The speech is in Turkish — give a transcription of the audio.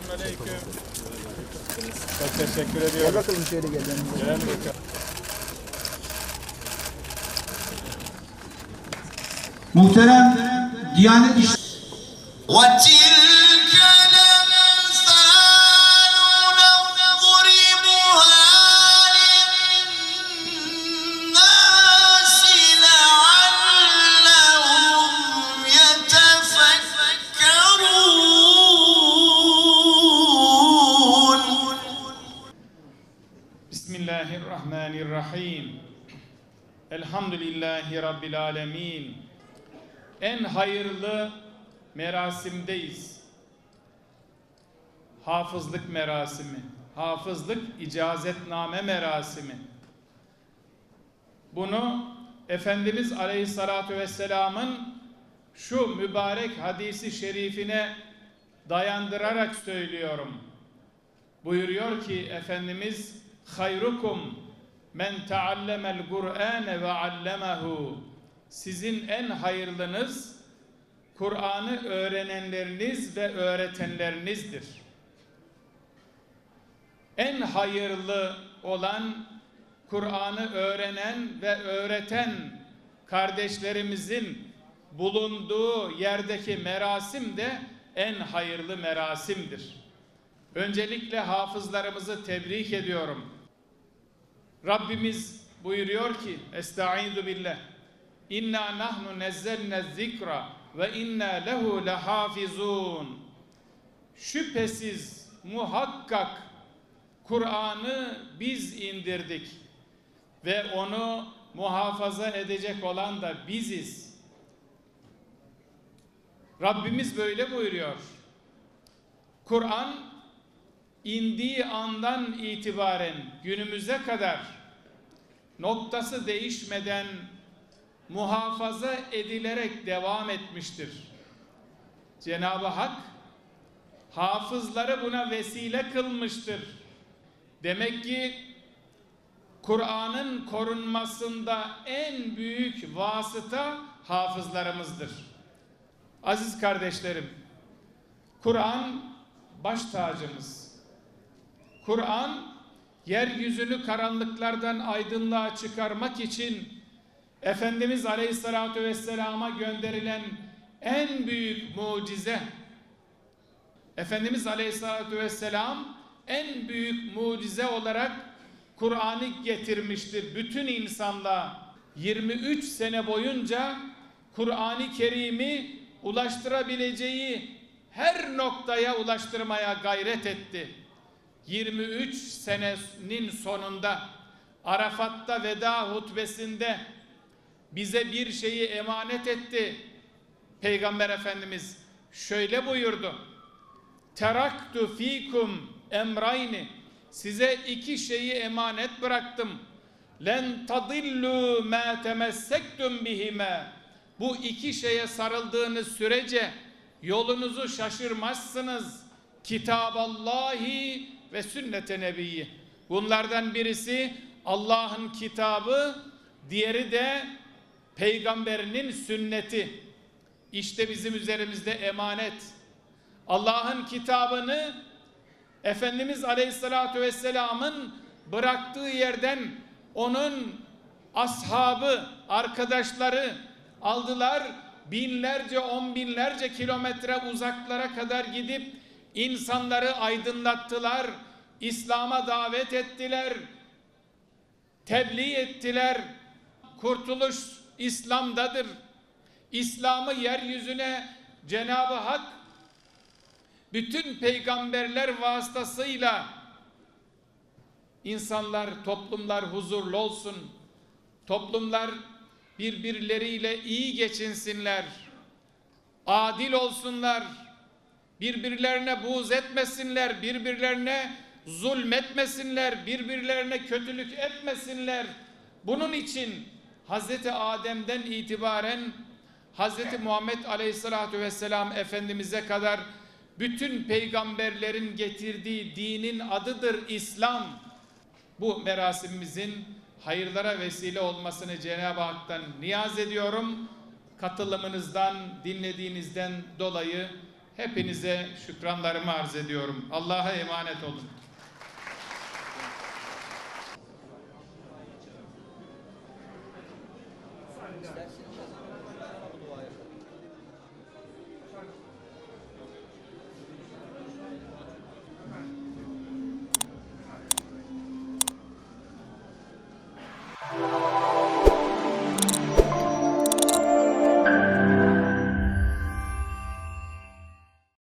Selamünaleyküm. Çok teşekkür ediyorum. Gel bakalım şöyle gel. Gel bakalım. Muhterem Diyanet İşleri وتلك الأمثال نضربها للناس لعلهم يتفكرون. Bismillahirrahmanirrahim. Elhamdülillahi Rabbil alemin. En hayırlı merasimdeyiz. Hafızlık merasimi. Hafızlık icazetname merasimi. Bunu Efendimiz Aleyhisselatü Vesselam'ın şu mübarek hadisi şerifine dayandırarak söylüyorum. Buyuruyor ki Efendimiz, hayrukum men taallemel Kur'ane ve allemehu. Sizin en hayırlınız Kur'an'ı öğrenenleriniz ve öğretenlerinizdir. En hayırlı olan Kur'an'ı öğrenen ve öğreten kardeşlerimizin bulunduğu yerdeki merasim de en hayırlı merasimdir. Öncelikle hafızlarımızı tebrik ediyorum. Rabbimiz buyuruyor ki, Estaizu billah, İnna nahnu nezzelne zikra ve inna lehu lehafizun. Şüphesiz muhakkak Kur'an'ı biz indirdik ve onu muhafaza edecek olan da biziz. Rabbimiz böyle buyuruyor. Kur'an indiği andan itibaren günümüze kadar noktası değişmeden muhafaza edilerek devam etmiştir. Cenab-ı Hak hafızları buna vesile kılmıştır. Demek ki Kur'an'ın korunmasında en büyük vasıta hafızlarımızdır. Aziz kardeşlerim, Kur'an baş tacımız. Kur'an yeryüzünü karanlıklardan aydınlığa çıkarmak için Efendimiz Aleyhisselatü Vesselam'a gönderilen en büyük mucize. Efendimiz Aleyhisselatü Vesselam en büyük mucize olarak Kur'an'ı getirmiştir bütün insanlığa. 23 sene boyunca Kur'an-ı Kerim'i ulaştırabileceği her noktaya ulaştırmaya gayret etti. 23 senenin sonunda Arafat'ta veda hutbesinde bize bir şeyi emanet etti. Peygamber Efendimiz şöyle buyurdu. Teraktu fikum emrayni. Size iki şeyi emanet bıraktım. Len tadillu ma temessektum bihime. Bu iki şeye sarıldığınız sürece yolunuzu şaşırmazsınız. Kitaballahi ve sünnet-i nebiyyi. Bunlardan birisi Allah'ın kitabı, diğeri de peygamberinin sünneti. İşte bizim üzerimizde emanet. Allah'ın kitabını Efendimiz Aleyhisselatü Vesselam'ın bıraktığı yerden onun ashabı, arkadaşları aldılar. Binlerce, on binlerce kilometre uzaklara kadar gidip insanları aydınlattılar. İslam'a davet ettiler. Tebliğ ettiler. Kurtuluş İslam'dadır. İslam'ı yeryüzüne Cenab-ı Hak bütün peygamberler vasıtasıyla insanlar, toplumlar huzurlu olsun. Toplumlar birbirleriyle iyi geçinsinler. Adil olsunlar. Birbirlerine buğz etmesinler. Birbirlerine zulmetmesinler. Birbirlerine kötülük etmesinler. Bunun için Hazreti Adem'den itibaren Hazreti Muhammed Aleyhisselatü Vesselam Efendimiz'e kadar bütün peygamberlerin getirdiği dinin adıdır İslam. Bu merasimimizin hayırlara vesile olmasını Cenab-ı Hak'tan niyaz ediyorum. Katılımınızdan, dinlediğinizden dolayı Hepinize şükranlarımı arz ediyorum. Allah'a emanet olun.